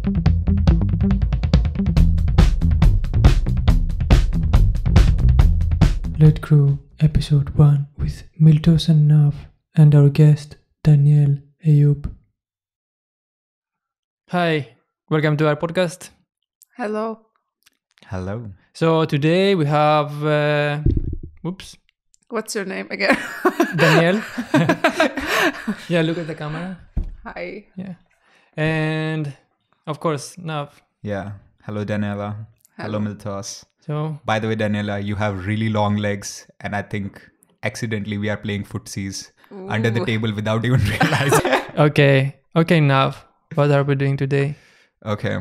Let Grow Ep.1 with Miltos and Nav and our guest Danielle Ayoub. Hi, welcome to our podcast. Hello. Hello. So today we have, What's your name again? Danielle. Yeah, look at the camera. Hi. Yeah. And of course, Nav. Yeah. Hello, Daniela. Hello, Miltos. So, By the way, Daniela, you have really long legs, and I think accidentally we are playing footsies under the table without even realizing. okay, Nav. What are we doing today? Okay.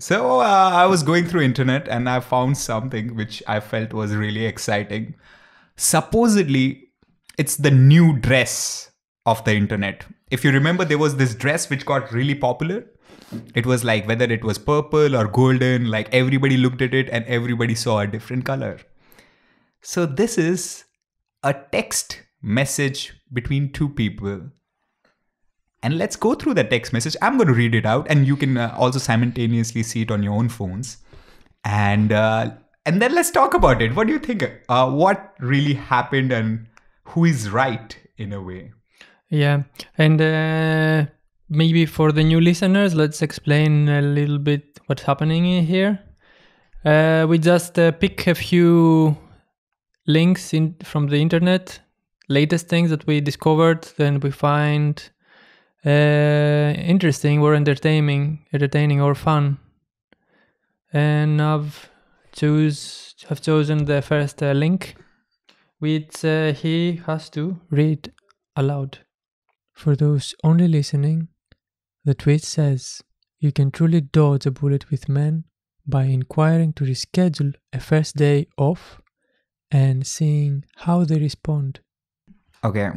So I was going through internet and I found something which I felt was really exciting. Supposedly, it's the new dress of the internet. If you remember, there was this dress which got really popular. It was like whether it was purple or golden, like everybody looked at it and everybody saw a different color. So this is a text message between two people. And let's go through the text message. I'm going to read it out and you can also simultaneously see it on your own phones. And then let's talk about it. What do you think? What really happened and who is right in a way? Yeah, and maybe for the new listeners, let's explain a little bit what's happening in here. We just pick a few links from the internet, latest things that we discovered, then we find interesting or entertaining or fun. And I've chosen the first link, which he has to read aloud. For those only listening, the tweet says, "You can truly dodge a bullet with men by inquiring to reschedule a first day off and seeing how they respond." Okay,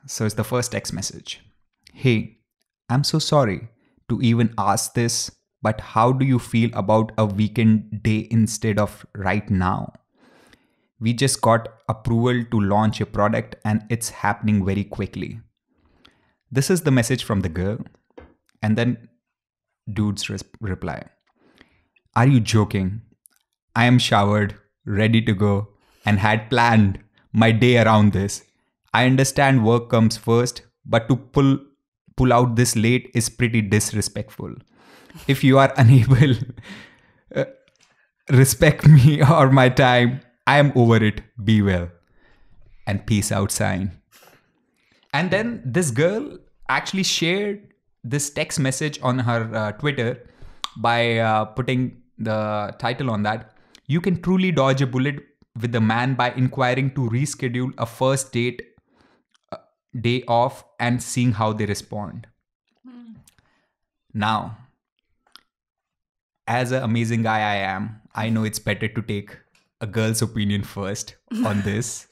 so it's the first text message. Hey, I'm so sorry to even ask this, but how do you feel about a weekend day instead of right now? We just got approval to launch a product and it's happening very quickly. This is the message from the girl. And then dude's reply. Are you joking? I am showered, ready to go, and had planned my day around this. I understand work comes first, but to pull out this late is pretty disrespectful. If you are unable respect me or my time, I am over it. Be well. And peace out sign. And then this girl actually shared this text message on her Twitter by putting the title on that. You can truly dodge a bullet with a man by inquiring to reschedule a first day off and seeing how they respond. Now, as an amazing guy I am, I know it's better to take a girl's opinion first on this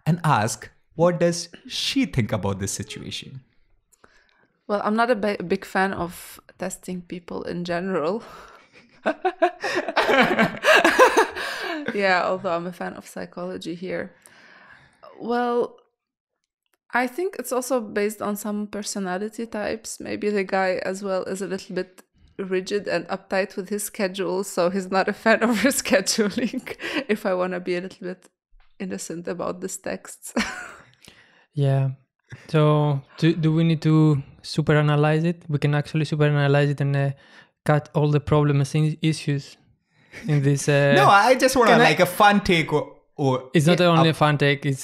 and ask, what does she think about this situation? Well, I'm not a big fan of testing people in general. Yeah, although I'm a fan of psychology here. Well, I think it's also based on some personality types. Maybe the guy as well is a little bit rigid and uptight with his schedule, so he's not a fan of rescheduling, if I want to be a little bit innocent about these texts. Yeah. So do we need to super analyze it? We can actually super analyze it and cut all the problems and issues in this. No, I just want a fun take or it's not only a fun take. It's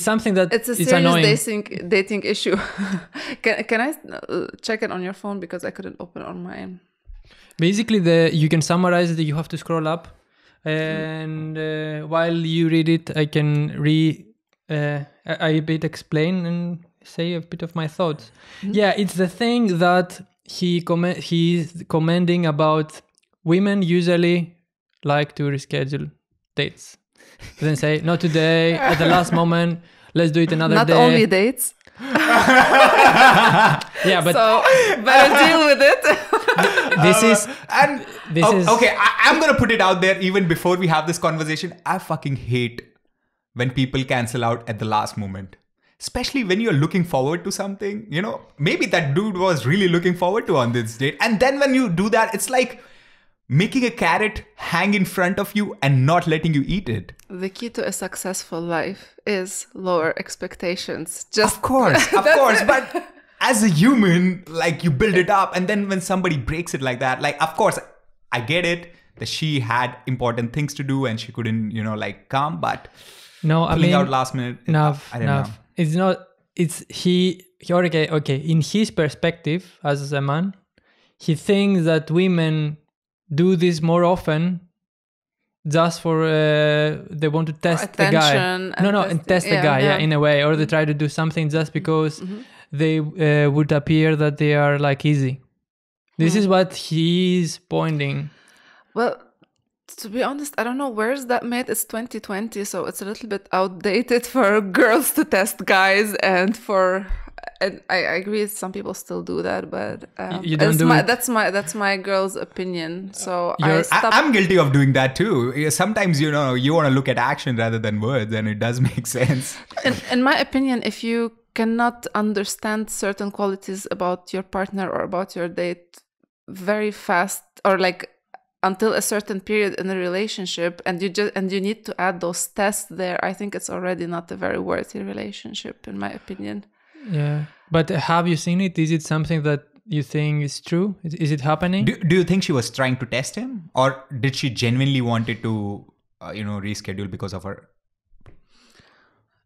something that it's a it's annoying. serious dating issue. Can I check it on your phone because I couldn't open it on mine? Basically, you can summarize it. You have to scroll up, and while you read it, I can I explain and say a bit of my thoughts. Mm-hmm. Yeah, it's the thing that he's commenting about. Women usually like to reschedule dates. Then say, not today, at the last moment, let's do it another day. Not only dates. Yeah, but so better deal with it. Okay, I'm gonna put it out there even before we have this conversation. I fucking hate when people cancel out at the last moment. especially when you're looking forward to something, you know, maybe that dude was really looking forward to on this date. And then when you do that, it's like making a carrot hang in front of you and not letting you eat it. The key to a successful life is lower expectations. Just Of course, but as a human, like, you build it up, and then when somebody breaks it like that, like, of course, I get it that she had important things to do and she couldn't, you know, like, come, but No, I pulling mean, out last minute, I don't know. It's not. It's he. Okay. In his perspective as a man, he thinks that women do this more often, just for they want to test the guy. And test the guy. Yeah, in a way, or they try to do something just because they would appear that they are like easy. This is what he's pointing. Well, to be honest, I don't know where's that made. It's 2020, so it's a little bit outdated for girls to test guys, and I agree some people still do that, but you don't do it. That's my girl's opinion. So I'm guilty of doing that too. Sometimes, you know, you want to look at action rather than words, and it does make sense. In my opinion, if you cannot understand certain qualities about your partner or about your date very fast, or like until a certain period in a relationship, and you need to add those tests there, I think it's already not a very worthy relationship, in my opinion. Yeah, but have you seen it? Is it something that you think is true? Is it happening? Do you think she was trying to test him, or did she genuinely wanted to, reschedule because of her?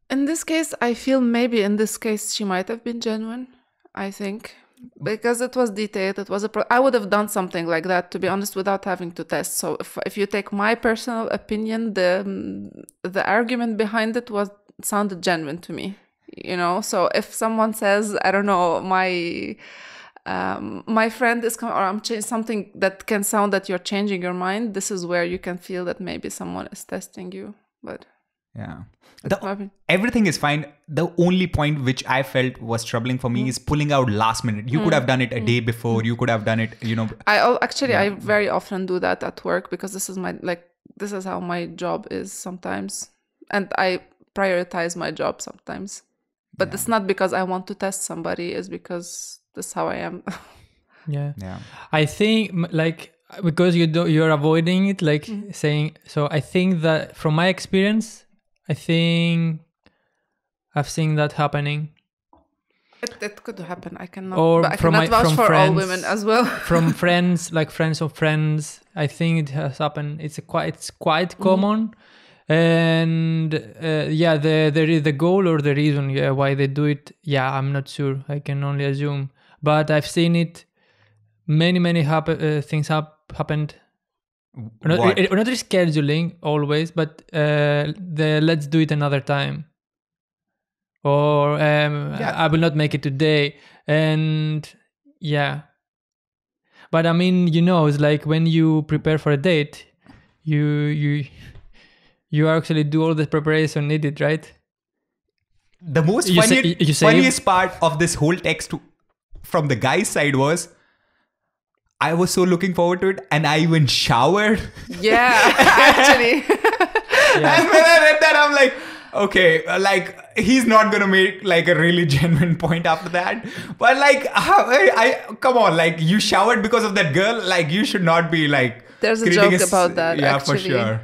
In this case, I feel maybe in this case she might have been genuine. I think. Because it was detailed, it was I would have done something like that, to be honest, without having to test. So if you take my personal opinion, the argument behind it sounded genuine to me, you know. So if someone says, I don't know, my friend is coming, or I'm changing something that can sound that you're changing your mind, this is where you can feel that maybe someone is testing you. But yeah. Everything is fine. The only point which I felt was troubling for me is pulling out last minute. You could have done it a day before. You could have done it, you know. I very often do that at work, because this is how my job is sometimes, and I prioritize my job sometimes. But it's not because I want to test somebody. It's because that's how I am. Yeah. I think because you're avoiding it, saying. So I think that from my experience, I think I've seen that happening. It could happen. I cannot vouch for all women as well. From friends, like friends of friends, I think it has happened. It's quite common, and the goal or the reason why they do it. Yeah, I'm not sure. I can only assume, but I've seen it. Many things have happened. Not rescheduling always, but let's do it another time, or I will not make it today, and but I mean, you know, it's like when you prepare for a date, you actually do all the preparation needed, right? The most funniest part of this whole text from the guy's side was, I was so looking forward to it, and I even showered. Yeah, actually. And when I read that, I'm like, okay, like, he's not gonna make like a really genuine point after that. But like, come on, like, you showered because of that girl. Like, you should not be like. There's a joke about that. Yeah, actually. for sure.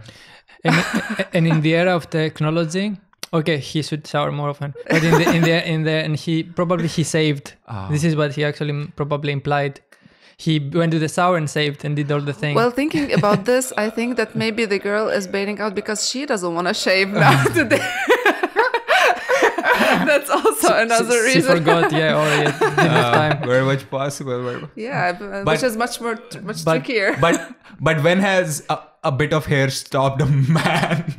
And in the era of technology, okay, he should shower more often. But and he saved. Oh. This is what he actually probably implied. He went to the shower and saved and did all the things. Well, thinking about this, I think that maybe the girl is bailing out because she doesn't want to shave now today. That's also another reason. She forgot, already didn't have time. Very much possible. Yeah, which is much trickier. But when has a bit of hair stopped a man?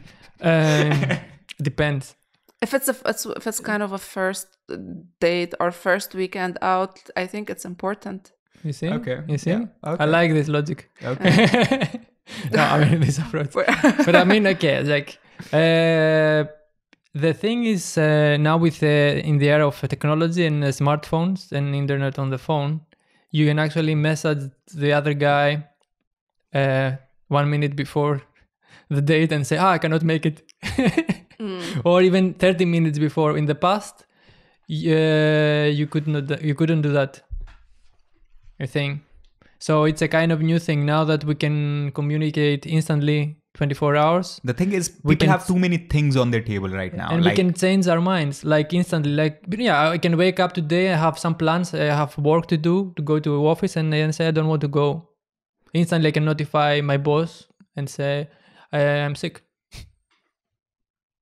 Depends. If it's kind of a first date or first weekend out, I think it's important. You see? Okay. You see? Yeah. Okay. I like this logic. Okay. No, I mean this approach. But I mean, okay, like the thing is now with in the era of technology and smartphones and internet on the phone, you can actually message the other guy 1 minute before the date and say, I cannot make it. Or even 30 minutes before. In the past, you couldn't do that, I think. So it's a kind of new thing now that we can communicate instantly 24 hours. The thing is, people have too many things on their table right now. And we can change our minds like instantly. Like, yeah, I can wake up today, I have some plans, I have work to do, to go to office, and then say I don't want to go. Instantly I can notify my boss and say I'm sick.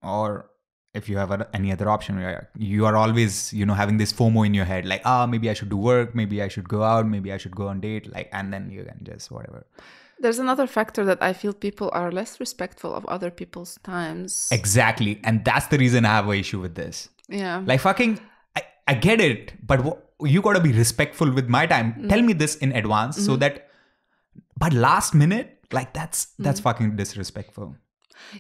Or if you have any other option, you are always, having this FOMO in your head, like, maybe I should do work, maybe I should go out, maybe I should go on date, like, and then you can just whatever. There's another factor that I feel people are less respectful of other people's times. Exactly. And that's the reason I have an issue with this. Yeah. Like I get it, but you got to be respectful with my time. Tell me this in advance so that, but last minute, like that's fucking disrespectful.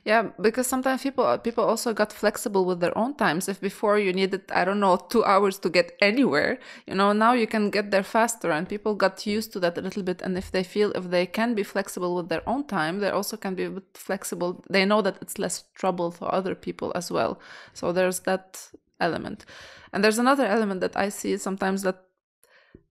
Yeah, because sometimes people also got flexible with their own times. If before you needed, 2 hours to get anywhere, now you can get there faster, and people got used to that a little bit. And if they can be flexible with their own time, they also can be a bit flexible. They know that it's less trouble for other people as well. So there's that element. And there's another element that I see sometimes, that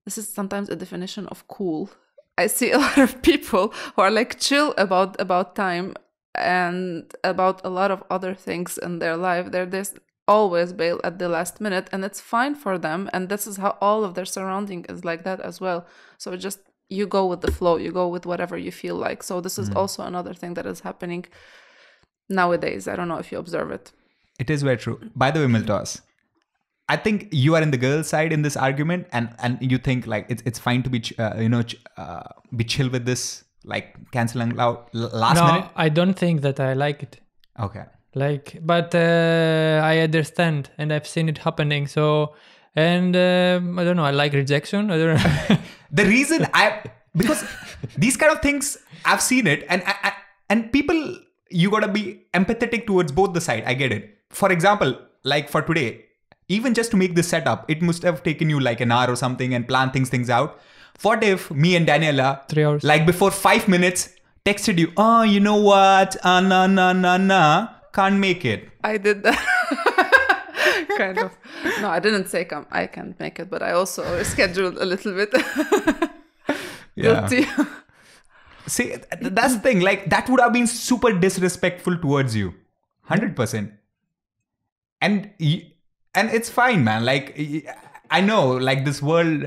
this is sometimes a definition of cool. I see a lot of people who are like chill about time and about a lot of other things in their life. They're just always bail at the last minute, and it's fine for them. And this is how all of their surrounding is like that as well. So just you go with the flow, you go with whatever you feel like. So this is also another thing that is happening nowadays. I don't know if you observe it. It is very true. By the way, Miltos, I think you are in the girl side in this argument, and you think like it's fine to be be chill with this, like canceling last minute. No, I don't think that I like it. Okay. But I understand, and I've seen it happening. So, and I don't know. I like rejection. I don't know. The reason because these kind of things, I've seen it, and people, you gotta be empathetic towards both the side. I get it. For example, like for today, even just to make this setup, it must have taken you like an hour or something and plan things out. What if me and Daniela, 3 hours, like before 5 minutes, texted you, oh, you know what? Nah, can't make it. I did that. Kind of. No, I didn't say I can't make it, but I also rescheduled a little bit. Yeah. Guilty. See, that's the thing. Like, that would have been super disrespectful towards you. 100%. And it's fine, man. Like, I know, like this world,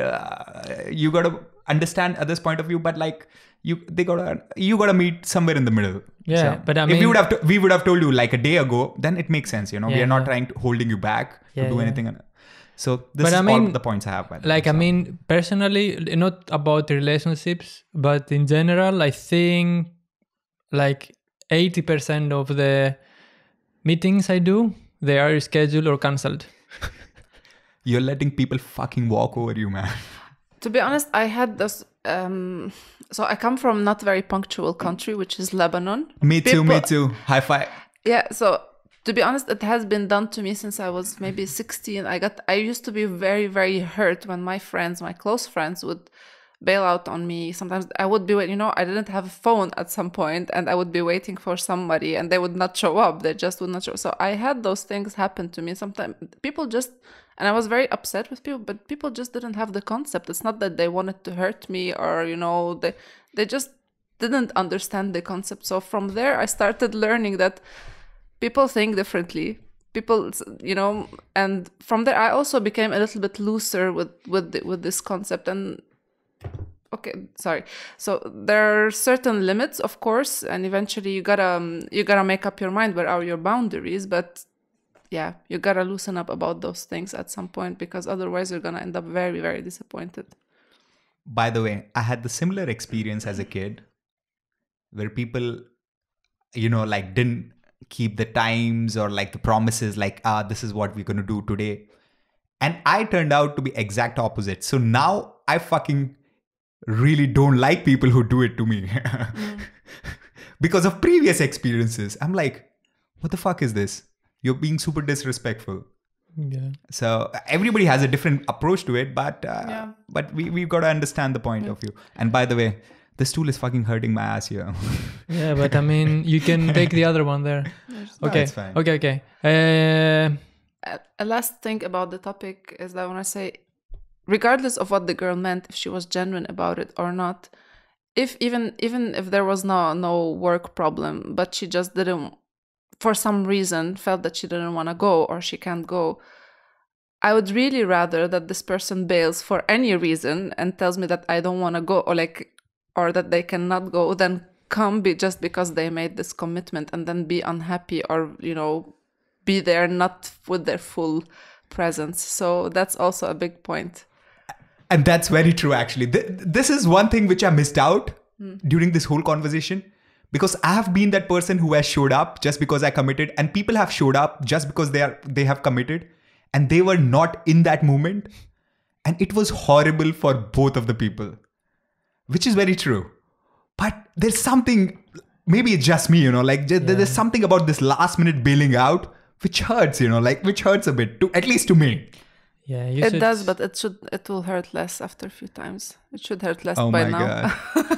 you gotta understand others' point of view, but like you gotta meet somewhere in the middle. Yeah, so but I mean, if we would have told you like a day ago, then it makes sense. We are not holding you back to do anything. So this is all the points I have. Like, I mean, personally, not about relationships, but in general, I think like 80% of the meetings I do, they are scheduled or cancelled. You're letting people fucking walk over you, man. To be honest, I had this. So I come from not very punctual country, which is Lebanon. Me too. High five. Yeah. So to be honest, it has been done to me since I was maybe 16. I used to be very, very hurt when my close friends would bail out on me. Sometimes I would be, I didn't have a phone at some point, and I would be waiting for somebody, and they would not show up. They just would not show up. So I had those things happen to me. Sometimes people just, and I was very upset with people, but people just didn't have the concept. It's not that they wanted to hurt me, or, they just didn't understand the concept. So from there, I started learning that people think differently. People, and from there, I also became a little bit looser with this concept. And okay, sorry. So there are certain limits, of course, and eventually you gotta make up your mind where are your boundaries. But yeah, you gotta loosen up about those things at some point, because otherwise you're gonna end up very, very disappointed. By the way, I had the similar experience as a kid, where people, like didn't keep the times or like the promises, like this is what we're gonna do today, and I turned out to be exact opposite. So now I fucking really don't like people who do it to me. Because of previous experiences. I'm like, what the fuck is this? You're being super disrespectful. Yeah. So everybody has a different approach to it, but we've got to understand the point of view. And by the way, this tool is fucking hurting my ass here. Yeah, but I mean, you can take the other one there. No, Okay. it's fine. Okay. a last thing about the topic is that I want to say, regardless of what the girl meant, if she was genuine about it or not, if even if there was no work problem, but she just didn't, for some reason, felt that she didn't want to go or she can't go, I would really rather that this person bails for any reason and tells me that I don't want to go, or that they cannot go, than come just because they made this commitment and then be unhappy, or be there not with their full presence. So that's also a big point. And that's very true, actually. This is one thing which I missed out during this whole conversation, because I have been that person who has showed up just because I committed, and people have showed up just because they have committed, and they were not in that moment. And it was horrible for both of the people, which is very true. But there's something, maybe it's just me, there's something about this last minute bailing out which hurts, which hurts a bit, at least to me. Yeah, it does, but it will hurt less after a few times. It should hurt less by now. God.